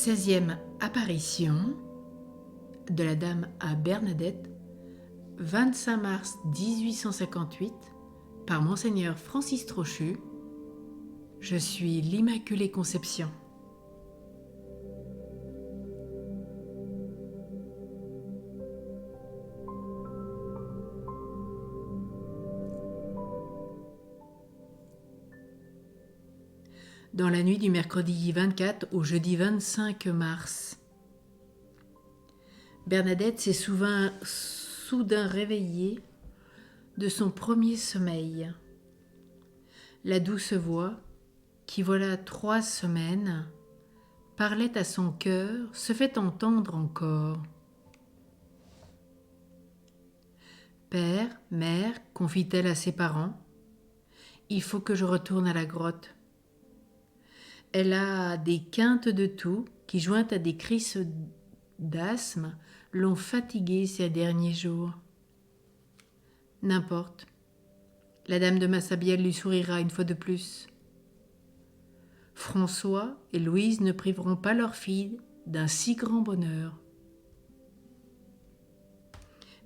16e apparition de la Dame à Bernadette, 25 mars 1858, par Monseigneur Francis Trochu. Je suis l'Immaculée Conception. Dans la nuit du mercredi 24 au jeudi 25 mars, Bernadette s'est soudain réveillée de son premier sommeil. La douce voix, qui voilà 3 semaines, parlait à son cœur, se fait entendre encore. Père, mère, confie-t-elle à ses parents, il faut que je retourne à la grotte. Elle a des quintes de toux qui, jointes à des crises d'asthme, l'ont fatiguée ces derniers jours. N'importe. La dame de Massabielle lui sourira une fois de plus. François et Louise ne priveront pas leur fille d'un si grand bonheur.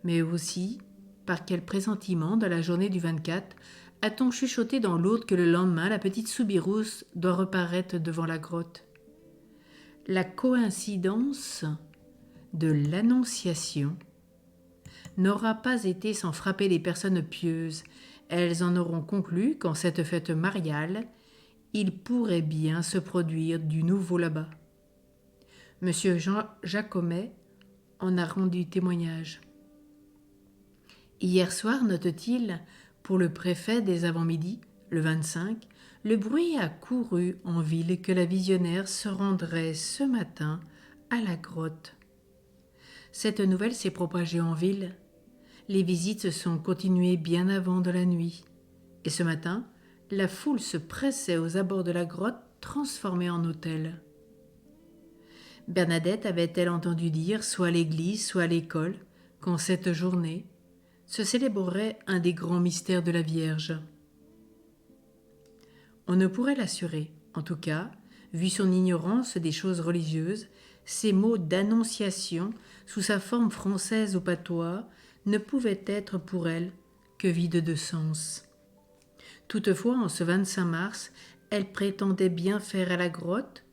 Mais aussi, par quel pressentiment, dans la journée du 24, a-t-on chuchoté dans l'autre que le lendemain, la petite Soubirous doit reparaître devant la grotte? La coïncidence de l'Annonciation n'aura pas été sans frapper les personnes pieuses. Elles en auront conclu qu'en cette fête mariale, il pourrait bien se produire du nouveau là-bas. Monsieur Jean Jacomet en a rendu témoignage. Hier soir, note-t-il, pour le préfet des avant-midi, le 25, le bruit a couru en ville que la visionnaire se rendrait ce matin à la grotte. Cette nouvelle s'est propagée en ville. Les visites se sont continuées bien avant de la nuit. Et ce matin, la foule se pressait aux abords de la grotte transformée en hôtel. Bernadette avait-elle entendu dire, soit à l'église, soit à l'école, qu'en cette journée, se célébrerait un des grands mystères de la Vierge. On ne pourrait l'assurer. En tout cas, vu son ignorance des choses religieuses, ces mots d'annonciation, sous sa forme française au patois, ne pouvaient être pour elle que vides de sens. Toutefois, en ce 25 mars, elle prétendait bien faire à la grotte,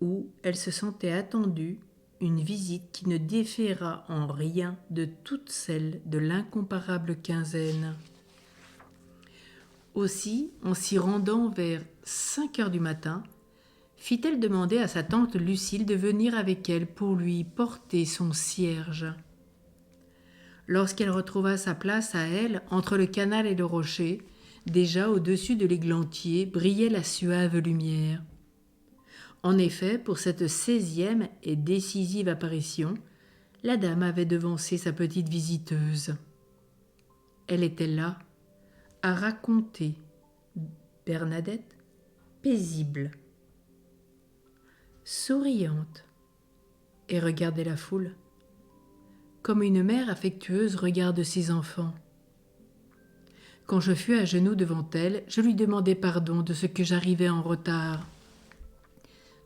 où elle se sentait attendue, une visite qui ne différa en rien de toutes celles de l'incomparable quinzaine. Aussi, en s'y rendant vers 5 heures du matin, fit-elle demander à sa tante Lucile de venir avec elle pour lui porter son cierge. Lorsqu'elle retrouva sa place à elle, entre le canal et le rocher, déjà au-dessus de l'églantier brillait la suave lumière. En effet, pour cette 16e et décisive apparition, la dame avait devancé sa petite visiteuse. Elle était là, à raconter, Bernadette, paisible, souriante, et regardait la foule, comme une mère affectueuse regarde ses enfants. Quand je fus à genoux devant elle, je lui demandai pardon de ce que j'arrivais en retard.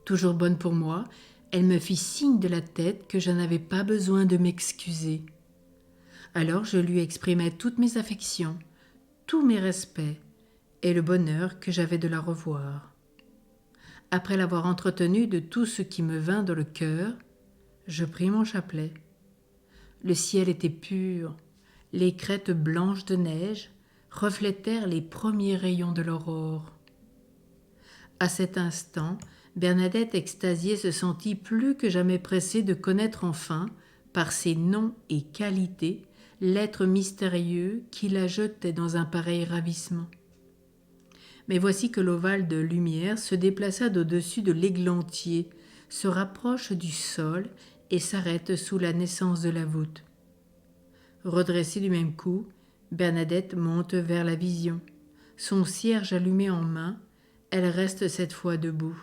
Toujours bonne pour moi, elle me fit signe de la tête que je n'avais pas besoin de m'excuser. Alors je lui exprimai toutes mes affections, tous mes respects et le bonheur que j'avais de la revoir. Après l'avoir entretenue de tout ce qui me vint dans le cœur, je pris mon chapelet. Le ciel était pur, les crêtes blanches de neige reflétèrent les premiers rayons de l'aurore. À cet instant, Bernadette extasiée se sentit plus que jamais pressée de connaître enfin, par ses noms et qualités, l'être mystérieux qui la jetait dans un pareil ravissement. Mais voici que l'ovale de lumière se déplaça d'au-dessus de l'églantier, se rapproche du sol et s'arrête sous la naissance de la voûte. Redressée du même coup, Bernadette monte vers la vision. Son cierge allumé en main, elle reste cette fois debout.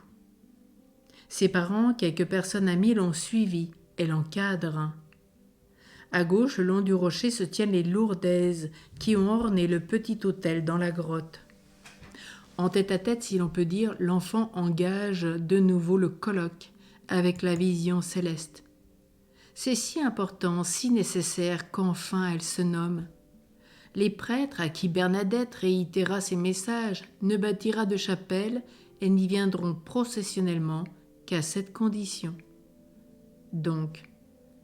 Ses parents, quelques personnes amies l'ont suivie et l'encadrent. À gauche, le long du rocher, se tiennent les lourdaises qui ont orné le petit autel dans la grotte. En tête-à-tête, si l'on peut dire, l'enfant engage de nouveau le colloque avec la vision céleste. C'est si important, si nécessaire qu'enfin elle se nomme. Les prêtres à qui Bernadette réitéra ses messages ne bâtira de chapelle et n'y viendront processionnellement qu'à cette condition. Donc,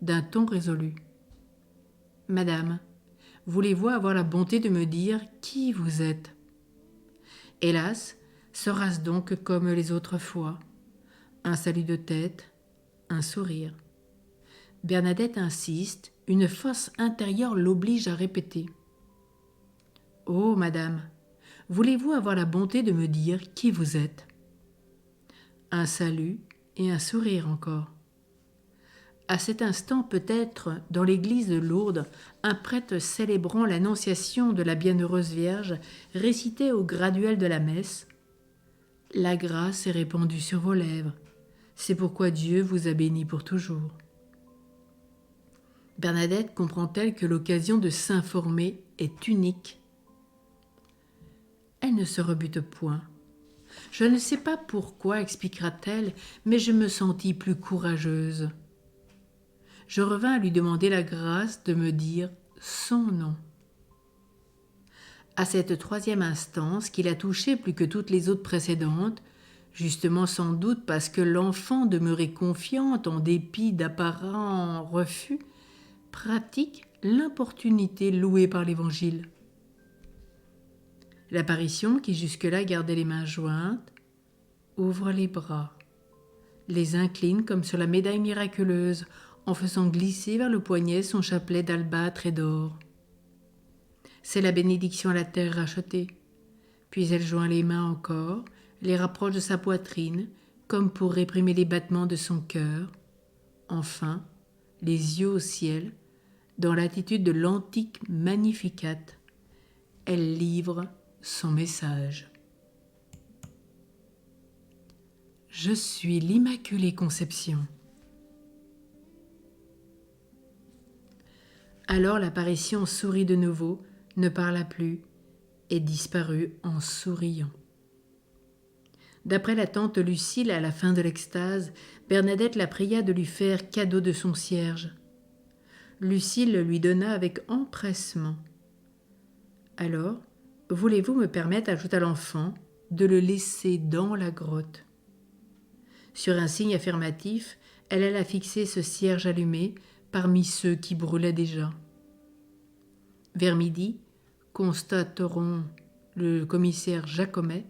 d'un ton résolu. « Madame, voulez-vous avoir la bonté de me dire qui vous êtes ?» Hélas, sera-ce donc comme les autres fois. Un salut de tête, un sourire. Bernadette insiste, une force intérieure l'oblige à répéter. « Oh, madame, voulez-vous avoir la bonté de me dire qui vous êtes ?» Un salut et un sourire encore. À cet instant, peut-être, dans l'église de Lourdes, un prêtre célébrant l'annonciation de la Bienheureuse Vierge récitait au graduel de la messe « La grâce est répandue sur vos lèvres, c'est pourquoi Dieu vous a béni pour toujours. » Bernadette comprend-elle que l'occasion de s'informer est unique. Elle ne se rebute point. Je ne sais pas pourquoi, expliquera-t-elle, mais je me sentis plus courageuse. Je revins à lui demander la grâce de me dire son nom. À cette troisième instance, qui la touchait plus que toutes les autres précédentes, justement sans doute parce que l'enfant demeurait confiante en dépit d'apparents refus, pratique l'importunité louée par l'Évangile. L'apparition, qui jusque-là gardait les mains jointes, ouvre les bras, les incline comme sur la médaille miraculeuse, en faisant glisser vers le poignet son chapelet d'albâtre et d'or. C'est la bénédiction à la terre rachetée. Puis elle joint les mains encore, les rapproche de sa poitrine, comme pour réprimer les battements de son cœur. Enfin, les yeux au ciel, dans l'attitude de l'antique Magnificat, elle livre son message. Je suis l'Immaculée Conception. Alors l'apparition sourit de nouveau, ne parla plus et disparut en souriant. D'après la tante Lucile, à la fin de l'extase, Bernadette la pria de lui faire cadeau de son cierge. Lucile le lui donna avec empressement. « Alors, voulez-vous me permettre, ajouta l'enfant, de le laisser dans la grotte ?» Sur un signe affirmatif, elle alla fixer ce cierge allumé parmi ceux qui brûlaient déjà. Vers midi, constateront le commissaire Jacomet,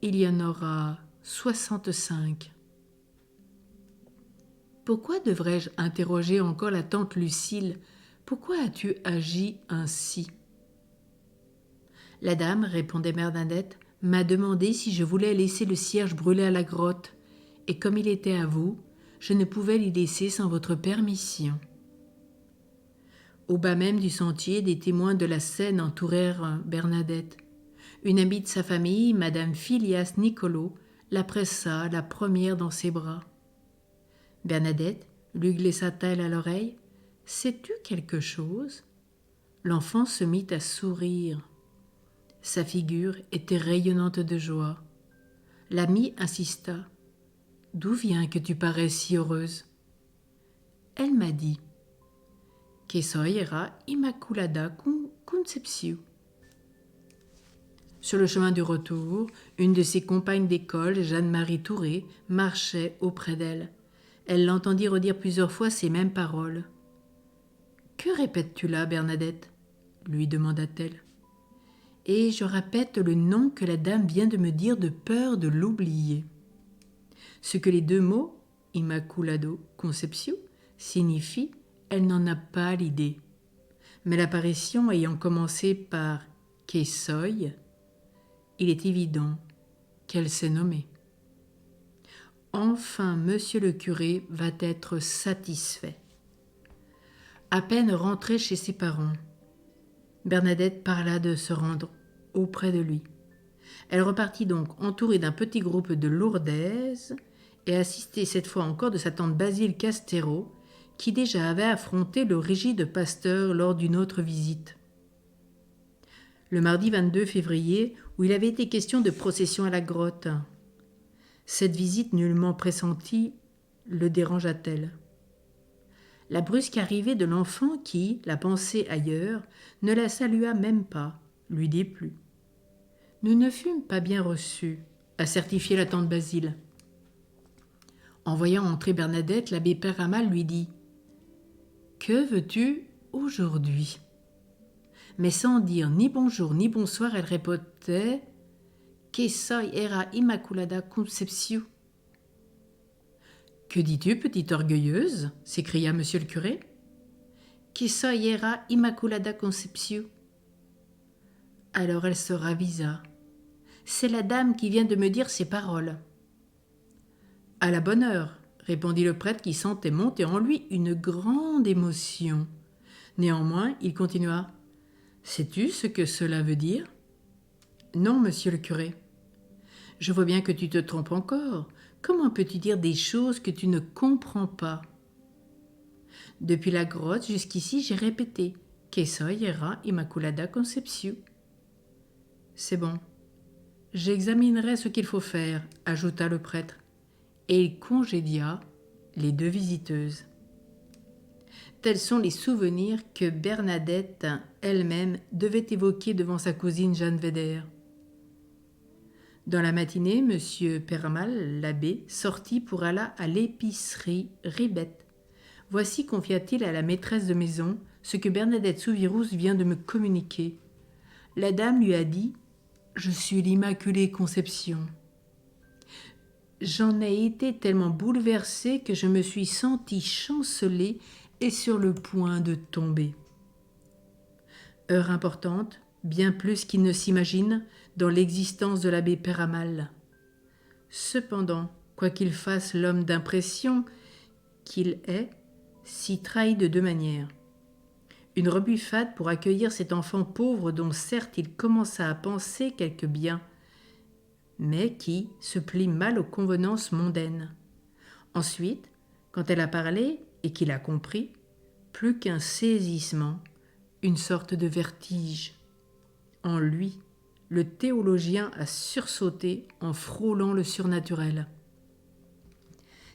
il y en aura 65. Pourquoi devrais-je interroger encore la tante Lucile ? Pourquoi as-tu agi ainsi ? La dame, répondait Bernadette, m'a demandé si je voulais laisser le cierge brûler à la grotte, et comme il était à vous, je ne pouvais l'y laisser sans votre permission. Au bas même du sentier, des témoins de la scène entourèrent Bernadette. Une amie de sa famille, Madame Philias Nicolo, la pressa la première dans ses bras. Bernadette lui glissa-t-elle à l'oreille « Sais-tu quelque chose ?» L'enfant se mit à sourire. Sa figure était rayonnante de joie. L'amie insista. « D'où vient que tu parais si heureuse ?» Elle m'a dit « Que soy era Immaculada Concepció ». Sur le chemin du retour, une de ses compagnes d'école, Jeanne-Marie Touré, marchait auprès d'elle. Elle l'entendit redire plusieurs fois ces mêmes paroles. « Que répètes-tu là, Bernadette ?» lui demanda-t-elle. « Et je répète le nom que la dame vient de me dire de peur de l'oublier. » Ce que les deux mots, Immaculado Concepció, signifient, elle n'en a pas l'idée. Mais l'apparition ayant commencé par « Que soy », il est évident qu'elle s'est nommée. Enfin, monsieur le curé va être satisfait. À peine rentrée chez ses parents, Bernadette parla de se rendre auprès de lui. Elle repartit donc entourée d'un petit groupe de Lourdaises et assistée cette fois encore de sa tante Basile Castero, qui déjà avait affronté le rigide pasteur lors d'une autre visite. Le mardi 22 février, où il avait été question de procession à la grotte. Cette visite nullement pressentie le dérangea-t-elle. La brusque arrivée de l'enfant qui, la pensée ailleurs, ne la salua même pas, lui déplut. Nous ne fûmes pas bien reçus, a certifié la tante Basile. En voyant entrer Bernadette, l'abbé Peyramal lui dit « Que veux-tu aujourd'hui ?» Mais sans dire ni bonjour ni bonsoir, elle répétait « Que soy era Immaculada Concepció ?» « Que dis-tu, petite orgueilleuse ?» s'écria monsieur le curé. « Que soy era Immaculada Concepció ?» Alors elle se ravisa. « C'est la dame qui vient de me dire ces paroles. »« À la bonne heure, » répondit le prêtre qui sentait monter en lui une grande émotion. Néanmoins, il continua. « Sais-tu ce que cela veut dire ?»« Non, monsieur le curé. »« Je vois bien que tu te trompes encore. Comment peux-tu dire des choses que tu ne comprends pas ?» Depuis la grotte jusqu'ici, j'ai répété « Que soy era Immaculada Concepció ». C'est bon. J'examinerai ce qu'il faut faire, ajouta le prêtre, et il congédia les deux visiteuses. Tels sont les souvenirs que Bernadette elle-même devait évoquer devant sa cousine Jeanne Védère. Dans la matinée, M. Peyramal, l'abbé, sortit pour aller à l'épicerie Ribette. Voici, confia-t-il à la maîtresse de maison, ce que Bernadette Soubirous vient de me communiquer. La dame lui a dit « Je suis l'Immaculée Conception ». J'en ai été tellement bouleversée que je me suis sentie chanceler et sur le point de tomber. Heure importante, bien plus qu'il ne s'imagine, dans l'existence de l'abbé Peyramal. Cependant, quoi qu'il fasse l'homme d'impression qu'il est, s'y trahit de deux manières. Une rebuffade pour accueillir cet enfant pauvre dont certes il commença à penser quelque bien, mais qui se plie mal aux convenances mondaines. Ensuite, quand elle a parlé et qu'il a compris, plus qu'un saisissement, une sorte de vertige. En lui, le théologien a sursauté en frôlant le surnaturel.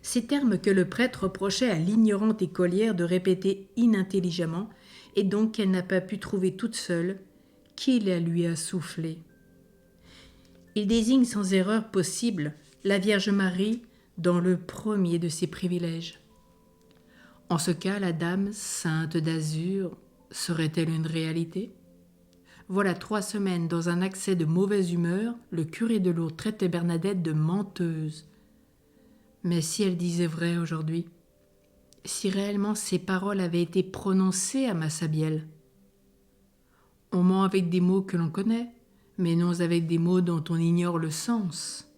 Ces termes que le prêtre reprochait à l'ignorante écolière de répéter inintelligemment, et donc qu'elle n'a pas pu trouver toute seule, qui la lui a soufflé. Il désigne sans erreur possible la Vierge Marie dans le premier de ses privilèges. En ce cas, la Dame sainte d'azur serait-elle une réalité ? Voilà 3 semaines, dans un accès de mauvaise humeur, le curé de Lourdes traitait Bernadette de menteuse. Mais si elle disait vrai aujourd'hui, si réellement ces paroles avaient été prononcées à Massabielle, on ment avec des mots que l'on connaît, mais non avec des mots dont on ignore le sens.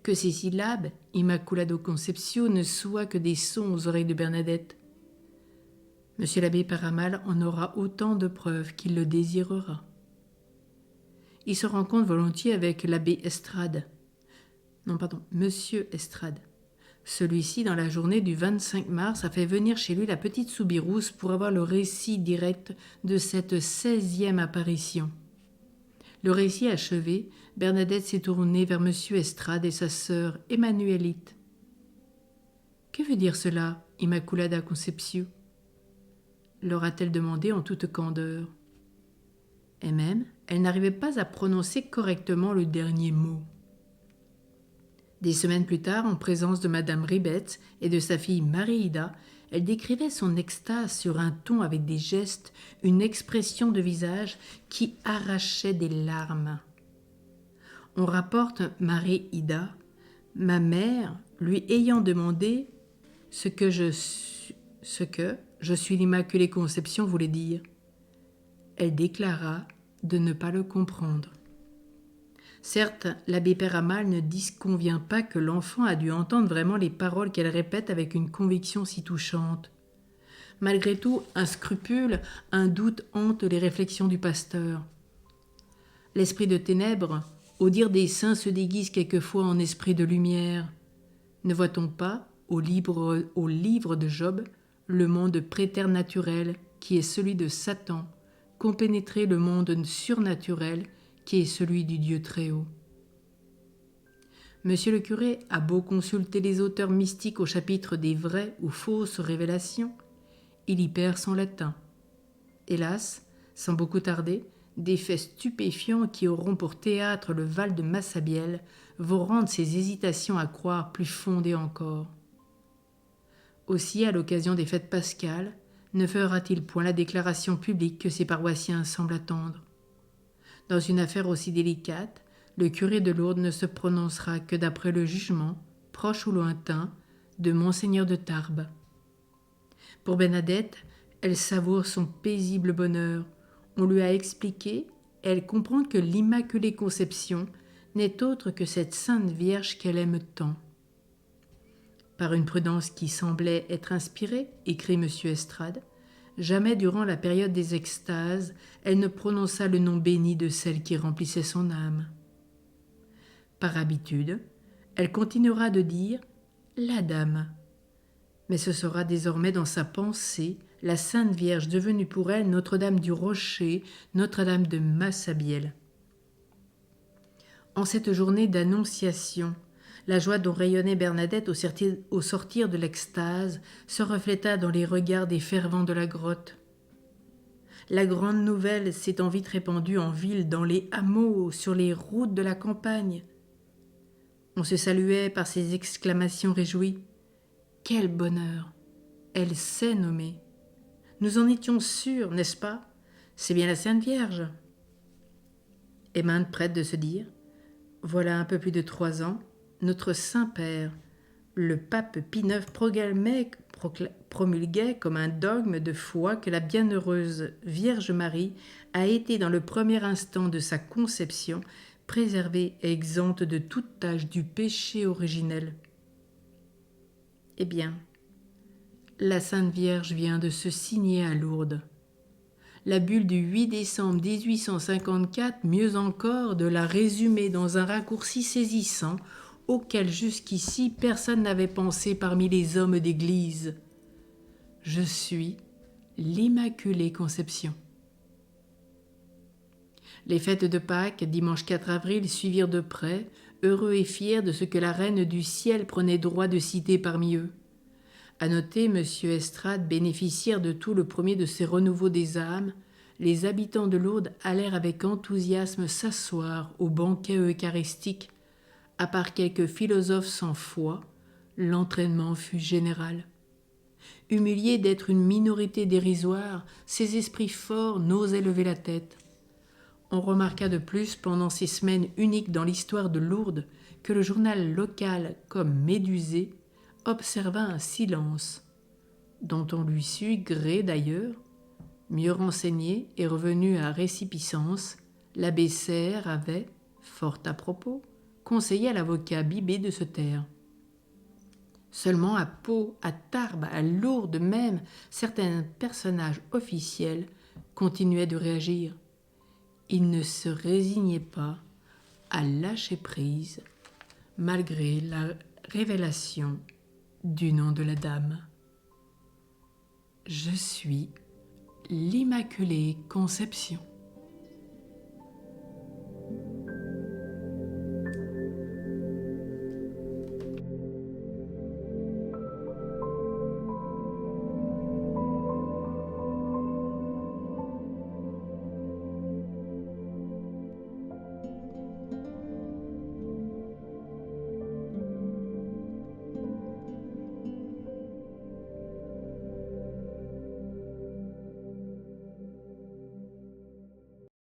Que ces syllabes, Immaculado Concepció, ne soient que des sons aux oreilles de Bernadette. Monsieur l'abbé Peyramal en aura autant de preuves qu'il le désirera. Il se rencontre volontiers avec l'abbé Estrade. Monsieur Estrade. Celui-ci, dans la journée du 25 mars, a fait venir chez lui la petite Soubirous pour avoir le récit direct de cette 16e apparition. Le récit achevé, Bernadette s'est tournée vers monsieur Estrade et sa sœur Emmanuelite. « Que veut dire cela, Immaculada Concepció » leur a-t-elle demandé en toute candeur. Et même, elle n'arrivait pas à prononcer correctement le dernier mot. Des semaines plus tard, en présence de madame Ribette et de sa fille Marie-Ida, elle décrivait son extase sur un ton avec des gestes, une expression de visage qui arrachait des larmes. On rapporte Marie-Ida, ma mère lui ayant demandé ce que je suis l'Immaculée Conception voulait dire. Elle déclara de ne pas le comprendre. Certes, l'abbé Peyramal ne disconvient pas que l'enfant a dû entendre vraiment les paroles qu'elle répète avec une conviction si touchante. Malgré tout, un scrupule, un doute hante les réflexions du pasteur. L'esprit de ténèbres, au dire des saints, se déguise quelquefois en esprit de lumière. Ne voit-on pas, au livre de Job, le monde préternaturel qui est celui de Satan, compénétrer le monde surnaturel qui est celui du Dieu Très-Haut. Monsieur le curé a beau consulter les auteurs mystiques au chapitre des vraies ou fausses révélations, il y perd son latin. Hélas, sans beaucoup tarder, des faits stupéfiants qui auront pour théâtre le Val de Massabielle vont rendre ses hésitations à croire plus fondées encore. Aussi, à l'occasion des fêtes pascales, ne fera-t-il point la déclaration publique que ses paroissiens semblent attendre? Dans une affaire aussi délicate, le curé de Lourdes ne se prononcera que d'après le jugement, proche ou lointain, de Monseigneur de Tarbes. Pour Bernadette, elle savoure son paisible bonheur. On lui a expliqué, elle comprend que l'Immaculée Conception n'est autre que cette Sainte Vierge qu'elle aime tant. Par une prudence qui semblait être inspirée, écrit M. Estrade, jamais durant la période des extases, elle ne prononça le nom béni de celle qui remplissait son âme. Par habitude, elle continuera de dire « la dame », mais ce sera désormais dans sa pensée la Sainte Vierge devenue pour elle Notre-Dame du Rocher, Notre-Dame de Massabielle. En cette journée d'annonciation, la joie dont rayonnait Bernadette au sortir de l'extase se refléta dans les regards des fervents de la grotte. La grande nouvelle s'étant vite répandue en ville, dans les hameaux, sur les routes de la campagne. On se saluait par ces exclamations réjouies. « Quel bonheur! Elle sait nommer. Nous en étions sûrs, n'est-ce pas? C'est bien la Sainte Vierge. » Et maintes prêtes de se dire, voilà un peu plus de 3 ans, notre Saint-Père, le pape Pie IX promulguait comme un dogme de foi que la bienheureuse Vierge Marie a été dans le premier instant de sa conception préservée et exempte de toute tache du péché originel. Eh bien, la Sainte Vierge vient de se signer à Lourdes. La bulle du 8 décembre 1854, mieux encore, de la résumer dans un raccourci saisissant auquel jusqu'ici personne n'avait pensé parmi les hommes d'Église. Je suis l'Immaculée Conception. Les fêtes de Pâques, dimanche 4 avril, suivirent de près, heureux et fiers de ce que la Reine du Ciel prenait droit de citer parmi eux. À noter, M. Estrade, bénéficiaire de tout le premier de ces renouveaux des âmes, les habitants de Lourdes allèrent avec enthousiasme s'asseoir au banquet eucharistique. À part quelques philosophes sans foi, l'entraînement fut général. Humiliés d'être une minorité dérisoire, ces esprits forts n'osaient lever la tête. On remarqua de plus, pendant ces semaines uniques dans l'histoire de Lourdes, que le journal local, comme médusé, observa un silence, dont on lui sut gré d'ailleurs. Mieux renseigné et revenu à récipiscence, l'abbé Serre avait, fort à propos, conseillé à l'avocat Bibé de se taire. Seulement à Pau, à Tarbes, à Lourdes même, certains personnages officiels continuaient de réagir. Ils ne se résignaient pas à lâcher prise, malgré la révélation du nom de la dame. Je suis l'Immaculée Conception.